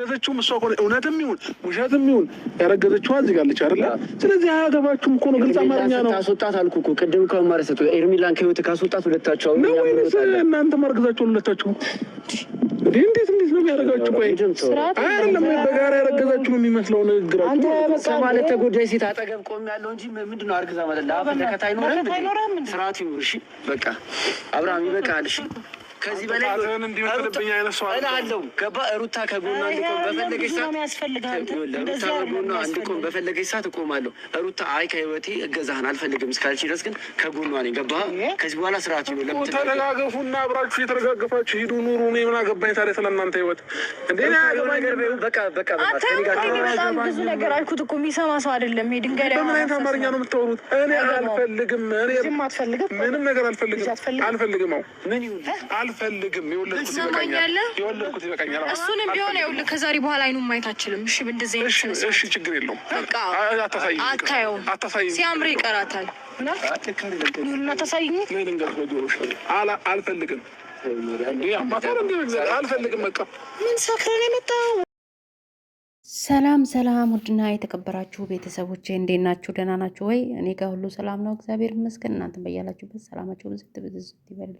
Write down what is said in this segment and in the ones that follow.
ያረገዘችው እሷ እኮ እውነትም ይሁን ውሸትም ይሁን ያረገዘችው እዚህ ጋር አለች አይደል? ስለዚህ አያገባችሁም እኮ ነው። ግልጽ አማርኛ ነው። ታስወጣት አልኩ እኮ ቅድም ከማለት ሰጥቶ ኤርሚላን ከህይወት ካስወጣት ሁለታችሁ ነው ወይስ እናንተ ማርገዛችሁ ሁለታችሁ? እንዴት ነው የሚያደርጋችሁ? ቆይ አይደለም በጋራ ያረገዛችሁ ነው የሚመስለው ንግግራችሁ። አንተ ማለት ተጎዳይ ሴት አጠገብ ቆም ያለው እንጂ ምንድነው አርግዛ ማለት ለአፍ ተከታይ ነው። ስርዓት ይኑር። እሺ በቃ አብርሃም ይበቃል። እሺ ከዚህ በላይ እንዲመጥልብኝ አይነት ሰው አለው። ገባ ሩታ ከጎኗ እንድቆም በፈለገች ሰዓት እቆማለሁ። ሩታ አይ ከህይወቴ እገዛህን አልፈልግም እስካልሽ ድረስ ግን ከጎኗ ነኝ። ገባ ከዚህ በኋላ ስርዓት ይኑር። ተረጋገፉና አብራችሁ እየተረጋገፋችሁ ሂዱ ኑሩ። እኔ ምን አገባኝ ታዲያ ስለእናንተ ህይወት? በቃ በጣም ብዙ ነገር አልኩት እኮ የሚሰማ ሰው አይደለም። ድንጋይ በምን አይነት አማርኛ ነው የምታወሩት? እኔ አልፈልግም። ምንም ነገር አልፈልግም። ምን ይሁን አልፈልግም። የወለድኩት ይበቃኛል። እሱንም ቢሆን ይኸውልህ ከዛሬ በኋላ አይኑን ማየት አችልም። እሺ እንደዚህ አይነት እሺ ችግር የለውም። በቃ አታየውም። ሲያምር ይቀራታል። ኑና ታሳይኝ። አልፈልግም። አልፈልግም። በቃ ምን ሰክረን የመጣው? ሰላም ውድና የተከበራችሁ ቤተሰቦቼ እንዴት ናችሁ? ደህና ናችሁ ወይ? እኔ ጋር ሁሉ ሰላም ነው፣ እግዚአብሔር ይመስገን። እናንተም በያላችሁበት ሰላማችሁ ብዝት ይበል።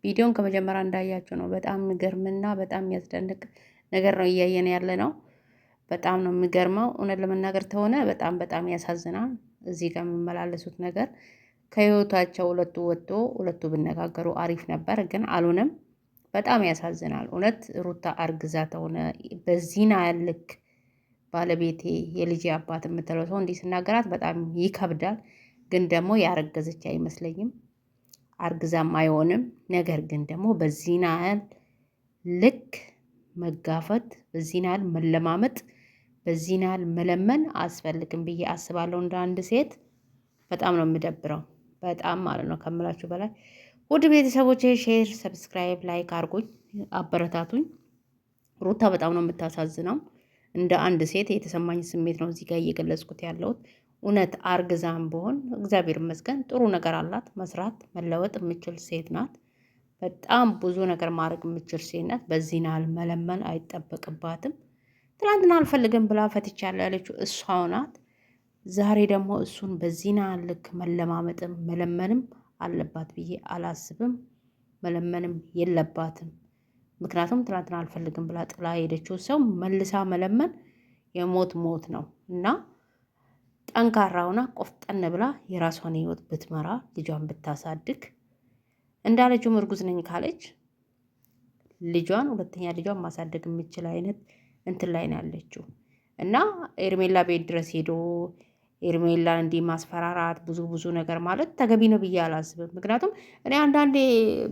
ቪዲዮን ከመጀመሪያ እንዳያችሁ ነው። በጣም የሚገርምና በጣም የሚያስደንቅ ነገር ነው እያየን ያለ ነው። በጣም ነው የሚገርመው። እውነት ለመናገር ተሆነ በጣም ያሳዝናል። እዚህ ጋር የሚመላለሱት ነገር ከህይወታቸው ሁለቱ ወጥቶ ሁለቱ ብነጋገሩ አሪፍ ነበር፣ ግን አልሆነም። በጣም ያሳዝናል። እውነት ሩታ አርግዛ ተሆነ በዚህና ያልክ ባለቤቴ የልጄ አባት የምትለው ሰው እንዲህ ስናገራት በጣም ይከብዳል። ግን ደግሞ ያረገዘች አይመስለኝም፣ አርግዛም አይሆንም። ነገር ግን ደግሞ በዚህና ያህል ልክ መጋፈጥ፣ በዚህና ያህል መለማመጥ፣ በዚህና ያህል መለመን አያስፈልግም ብዬ አስባለሁ። እንደ አንድ ሴት በጣም ነው የምደብረው፣ በጣም ማለት ነው ከምላችሁ በላይ። ውድ ቤተሰቦቼ ሼር፣ ሰብስክራይብ፣ ላይክ አርጉኝ፣ አበረታቱኝ። ሩታ በጣም ነው የምታሳዝነው። እንደ አንድ ሴት የተሰማኝ ስሜት ነው እዚህ ጋር እየገለጽኩት ያለሁት። እውነት አርግዛም በሆን እግዚአብሔር ይመስገን ጥሩ ነገር አላት። መስራት መለወጥ የምችል ሴት ናት። በጣም ብዙ ነገር ማድረግ የምችል ሴት ናት። በዚህ ናል መለመን አይጠበቅባትም። ትናንትና አልፈልግም ብላ ፈትቻለሁ ያለችው እሷ ናት። ዛሬ ደግሞ እሱን በዚህ ናል ልክ መለማመጥም መለመንም አለባት ብዬ አላስብም። መለመንም የለባትም። ምክንያቱም ትናንትና አልፈልግም ብላ ጥላ ሄደችው ሰው መልሳ መለመን የሞት ሞት ነው እና ጠንካራውና ቆፍጠን ብላ የራሷን ህይወት ብትመራ ልጇን ብታሳድግ እንዳለችው እርጉዝ ነኝ ካለች ልጇን ሁለተኛ ልጇን ማሳደግ የምችል አይነት እንትን ላይ ነው ያለችው እና ኤርሜላ ቤት ድረስ ሄዶ ኤርሜላን እንዲህ ማስፈራራት ብዙ ነገር ማለት ተገቢ ነው ብዬ አላስብም። ምክንያቱም እኔ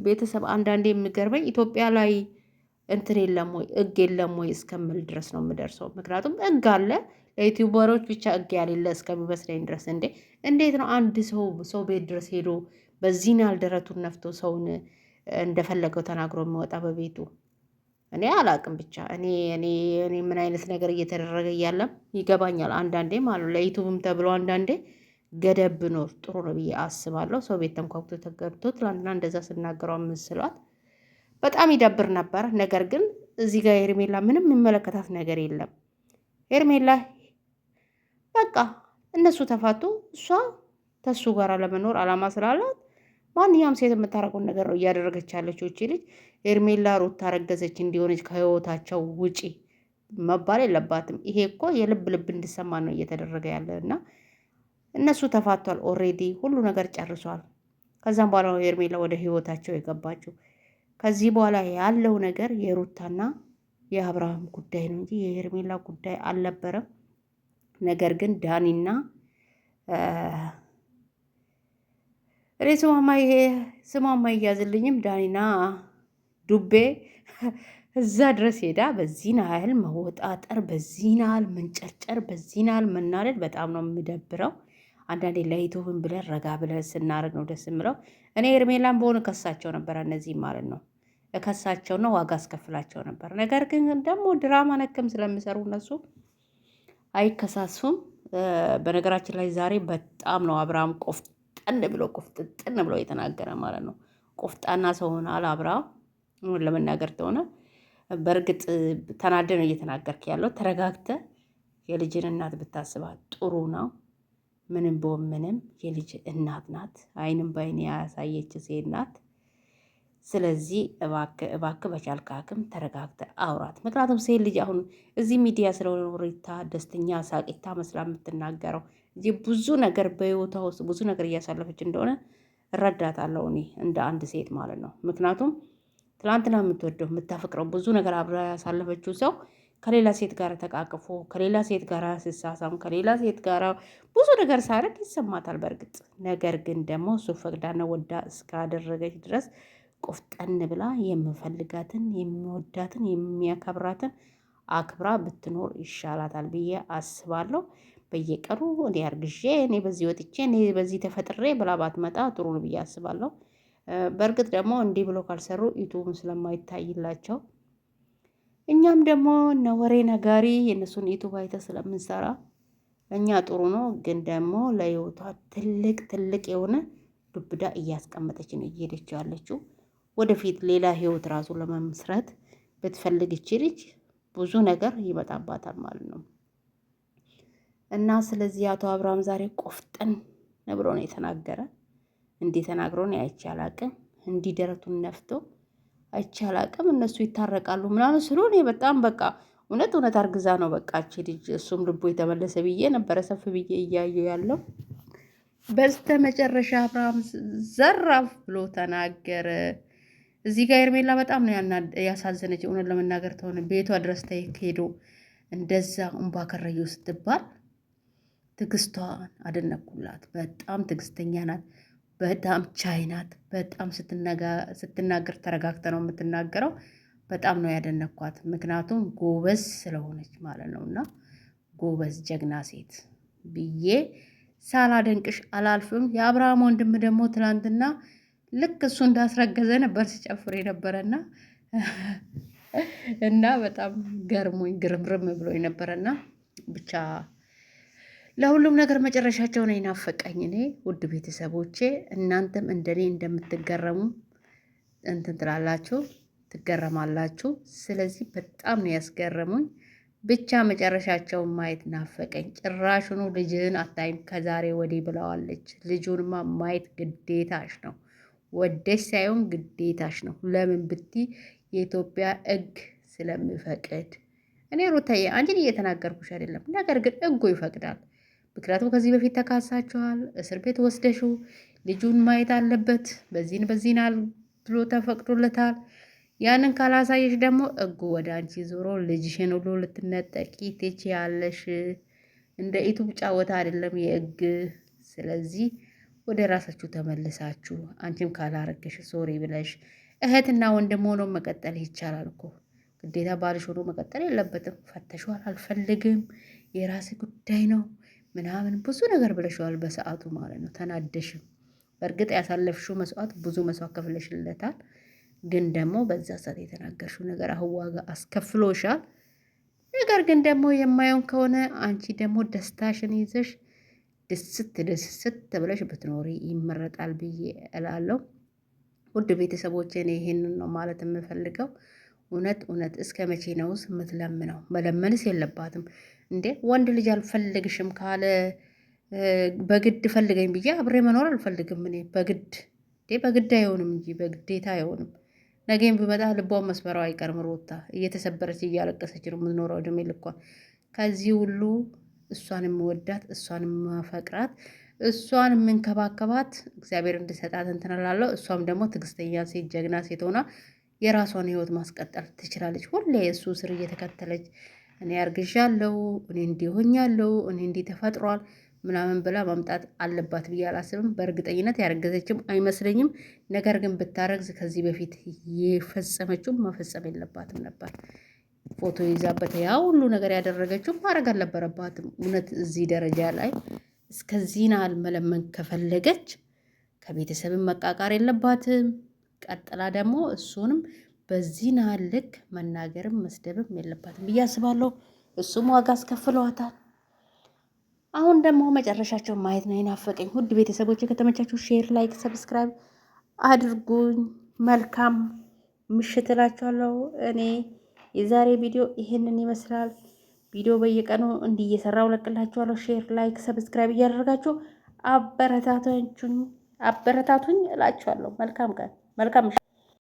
ቤተሰብ አንዳንዴ የሚገርበኝ ኢትዮጵያ ላይ እንትን የለም ወይ ህግ የለም ወይ እስከምል ድረስ ነው የምደርሰው። ምክንያቱም ህግ አለ ለዩቲዩበሮች ብቻ ህግ ያሌለ እስከሚመስለኝ ድረስ እንዴት ነው አንድ ሰው ቤት ድረስ ሄዶ በዚህን ያህል ደረቱን ነፍቶ ሰውን እንደፈለገው ተናግሮ የሚወጣ በቤቱ? እኔ አላቅም። ብቻ እኔ ምን አይነት ነገር እየተደረገ እያለም ይገባኛል አንዳንዴ ማለት ለዩቲዩብም ተብሎ አንዳንዴ ገደብ ብኖር ጥሩ ነው ብዬ አስባለሁ። ሰው ቤት ተንኳኩቶ ተገብቶ ትላንትና እንደዛ ስናገረው ምስሏት በጣም ይደብር ነበር። ነገር ግን እዚህ ጋር ኤርሜላ ምንም የሚመለከታት ነገር የለም። ኤርሜላ በቃ እነሱ ተፋቱ። እሷ ተሱ ጋር ለመኖር አላማ ስላላት ማንኛውም ሴት የምታረገውን ነገር ነው እያደረገች ያለችው። እቺ ልጅ ኤርሜላ ሩታ ረገዘች እንዲሆነች ከህይወታቸው ውጪ መባል የለባትም። ይሄ እኮ የልብ እንዲሰማ ነው እየተደረገ ያለ እና እነሱ ተፋቷል። ኦሬዲ ሁሉ ነገር ጨርሷል። ከዛም በኋላ ነው ኤርሜላ ወደ ህይወታቸው የገባችው። ከዚህ በኋላ ያለው ነገር የሩታና የአብርሃም ጉዳይ ነው እንጂ የኤርሜላ ጉዳይ አልነበረም። ነገር ግን ዳኒና ስሟማ ይያዝልኝም ዳኒና ዱቤ እዛ ድረስ ሄዳ በዚህን ያህል መወጣጠር፣ በዚህን ያህል መንጨርጨር፣ በዚህን ያህል መናደድ በጣም ነው የሚደብረው። አንዳንዴ ለዩቲዩብን ብለን ረጋ ብለን ስናደርግ ነው ደስ የምለው። እኔ ኤርሜላን በሆነ ከሳቸው ነበር፣ እነዚህ ማለት ነው እከሳቸው ነው ዋጋ አስከፍላቸው ነበር። ነገር ግን ደግሞ ድራማ ነክም ስለሚሰሩ እነሱ አይከሳሱም። በነገራችን ላይ ዛሬ በጣም ነው አብርሃም ቆፍጠን ብሎ የተናገረ ማለት ነው። ቆፍጣና ሰው ሆኗል አብርሃም ለመናገር ተሆነ በእርግጥ ተናደ ነው እየተናገርክ ያለው። ተረጋግተ የልጅን እናት ብታስባት ጥሩ ነው። ምንም ቢሆን ምንም የልጅ እናት ናት። አይንም በአይን ያሳየች ሴት ናት። ስለዚህ እባክህ በቻልክ አቅም ተረጋግተህ አውራት። ምክንያቱም ሴት ልጅ አሁን እዚህ ሚዲያ ስለወሪታ ደስተኛ ሳቂታ መስላ የምትናገረው እዚህ ብዙ ነገር በህይወቷ ውስጥ ብዙ ነገር እያሳለፈች እንደሆነ እረዳታለሁ እኔ እንደ አንድ ሴት ማለት ነው። ምክንያቱም ትላንትና የምትወደው የምታፈቅረው ብዙ ነገር አብራ ያሳለፈችው ሰው ከሌላ ሴት ጋር ተቃቅፎ ከሌላ ሴት ጋር ሲሳሳም ከሌላ ሴት ጋር ብዙ ነገር ሳረግ ይሰማታል በእርግጥ። ነገር ግን ደግሞ እሱ ፈቅዳና ወዳ እስካደረገች ድረስ ቆፍጠን ብላ የምፈልጋትን የሚወዳትን የሚያከብራትን አክብራ ብትኖር ይሻላታል ብዬ አስባለሁ። በየቀኑ እኔ አርግዤ እኔ በዚህ ወጥቼ እኔ በዚህ ተፈጥሬ ብላ ባትመጣ ጥሩ ነው ብዬ አስባለሁ። በእርግጥ ደግሞ እንዲህ ብሎ ካልሰሩ ዩቱብም ስለማይታይላቸው እኛም ደግሞ እነ ወሬ ነጋሪ የእነሱን ዩቱብ አይተን ስለምንሰራ እኛ ጥሩ ነው። ግን ደግሞ ለህይወቷ ትልቅ የሆነ ዱብዳ እያስቀመጠች ነው እየሄደች ያለችው። ወደፊት ሌላ ህይወት ራሱ ለመመስረት ብትፈልግ ይቺ ልጅ ብዙ ነገር ይመጣባታል ማለት ነው። እና ስለዚህ አቶ አብርሃም ዛሬ ቆፍጠን ብሎ ነው የተናገረ። እንዲህ ተናግሮ ነው አይቼ አላቅም። እንዲህ ደረቱን ነፍቶ አይቼ አላቅም። እነሱ ይታረቃሉ ምናምን ስሉ እኔ በጣም በቃ እውነት አርግዛ ነው በቃ እቺ ልጅ እሱም ልቦ የተመለሰ ብዬ ነበረ ሰፍ ብዬ እያየው ያለው። በስተ መጨረሻ አብርሃም ዘራፍ ብሎ ተናገረ። እዚህ ጋር ኤርሜላ በጣም ነው ያሳዘነች። እውነት ለመናገር ተሆነ ቤቷ ድረስ ሄዶ እንደዛ እንባ ከረዩ ስትባል ትዕግስቷን አደነኩላት። በጣም ትዕግስተኛ ናት። በጣም ቻይ ናት። በጣም ስትናገር ተረጋግተ ነው የምትናገረው። በጣም ነው ያደነኳት። ምክንያቱም ጎበዝ ስለሆነች ማለት ነው። እና ጎበዝ ጀግና ሴት ብዬ ሳላደንቅሽ አላልፍም። የአብርሃም ወንድም ደግሞ ትላንትና ልክ እሱ እንዳስረገዘ ነበር ሲጨፍር የነበረና እና በጣም ገርሞኝ ግርምርም ብሎ የነበረና ብቻ ለሁሉም ነገር መጨረሻቸው ነው ይናፈቀኝ። እኔ ውድ ቤተሰቦቼ እናንተም እንደኔ እንደምትገረሙ እንትን ትላላችሁ ትገረማላችሁ። ስለዚህ በጣም ነው ያስገረሙኝ። ብቻ መጨረሻቸውን ማየት ናፈቀኝ። ጭራሹኑ ልጅህን አታይም ከዛሬ ወዲህ ብለዋለች። ልጁንማ ማየት ግዴታሽ ነው። ወደሽ ሳይሆን ግዴታሽ ነው። ለምን ብቲ የኢትዮጵያ ሕግ ስለሚፈቅድ። እኔ ሩታዬ አንቺን እየተናገርኩሽ አይደለም፣ ነገር ግን ሕጉ ይፈቅዳል። ምክንያቱም ከዚህ በፊት ተካሳችኋል። እስር ቤት ወስደሹ ልጁን ማየት አለበት በዚህን ብሎ ተፈቅዶለታል። ያንን ካላሳየሽ ደግሞ ሕጉ ወደ አንቺ ዞሮ ልጅሽን ሁሉ ልትነጠቂ ትችያለሽ። እንደ ዩቱብ ጫወታ አይደለም የሕግ። ስለዚህ ወደ ራሳችሁ ተመልሳችሁ አንቺም ካላረገሽ ሶሪ ብለሽ እህትና ወንድም ሆኖ መቀጠል ይቻላል እኮ። ግዴታ ባልሽ ሆኖ መቀጠል የለበትም። ፈተሽዋል፣ አልፈልግም የራስ ጉዳይ ነው ምናምን ብዙ ነገር ብለሽዋል በሰዓቱ ማለት ነው። ተናደሽም በእርግጥ ያሳለፍሽው መስዋዕት ብዙ መስዋዕት ከፍለሽለታል። ግን ደግሞ በዛ ሰዓት የተናገርሽው ነገር አሁን ዋጋ አስከፍሎሻል። ነገር ግን ደግሞ የማየውን ከሆነ አንቺ ደግሞ ደስታሽን ይዘሽ ደስት ብለሽ ብትኖሪ ይመረጣል ብዬ እላለሁ። ውድ ቤተሰቦቼ እኔ ይሄንን ነው ማለት የምፈልገው። እውነት እስከ መቼ ነውስ የምትለምነው? መለመንስ የለባትም እንዴ። ወንድ ልጅ አልፈልግሽም ካለ በግድ ፈልገኝ ብዬ አብሬ መኖር አልፈልግም እኔ በግድ አይሆንም እንጂ በግዴታ አይሆንም። ነገም ብመጣ ልቧን መስበራው አይቀርም። ሩታ እየተሰበረች እያለቀሰች ነው የምትኖረው እድሜ ልኳን። ከዚህ ሁሉ እሷን የምወዳት እሷን የማፈቅራት እሷን የምንከባከባት እግዚአብሔር እንድሰጣት እንትን እላለሁ። እሷም ደግሞ ትዕግስተኛ ሴት ጀግና ሴት ሆና የራሷን ህይወት ማስቀጠል ትችላለች። ሁሌ የእሱ ስር እየተከተለች እኔ አርግዣለሁ፣ እኔ እንዲሆኛለሁ፣ እኔ እንዲህ ተፈጥሯል ምናምን ብላ ማምጣት አለባት ብዬ አላስብም። በእርግጠኝነት ያረገዘችም አይመስለኝም። ነገር ግን ብታረግዝ ከዚህ በፊት የፈጸመችው መፈጸም የለባትም ነበር። ፎቶ ይዛበት ያ ሁሉ ነገር ያደረገችው ማድረግ አልነበረባትም። እውነት እዚህ ደረጃ ላይ እስከዚህ ናል መለመን ከፈለገች ከቤተሰብን መቃቃር የለባትም። ቀጥላ ደግሞ እሱንም በዚህ ናል ልክ መናገርም መስደብም የለባትም ብዬ አስባለሁ። እሱም ዋጋ አስከፍለዋታል። አሁን ደግሞ መጨረሻቸውን ማየት ነው የናፈቀኝ። ውድ ቤተሰቦች ከተመቻችሁ ሼር፣ ላይክ፣ ሰብስክራይብ አድርጉኝ። መልካም ምሽት እላችኋለሁ። እኔ የዛሬ ቪዲዮ ይሄንን ይመስላል። ቪዲዮ በየቀኑ እንዲህ እየሰራው ለቅላችኋለሁ። ሼር፣ ላይክ፣ ሰብስክራይብ እያደረጋችሁ አበረታቱኝ እላችኋለሁ። መልካም ቀን፣ መልካም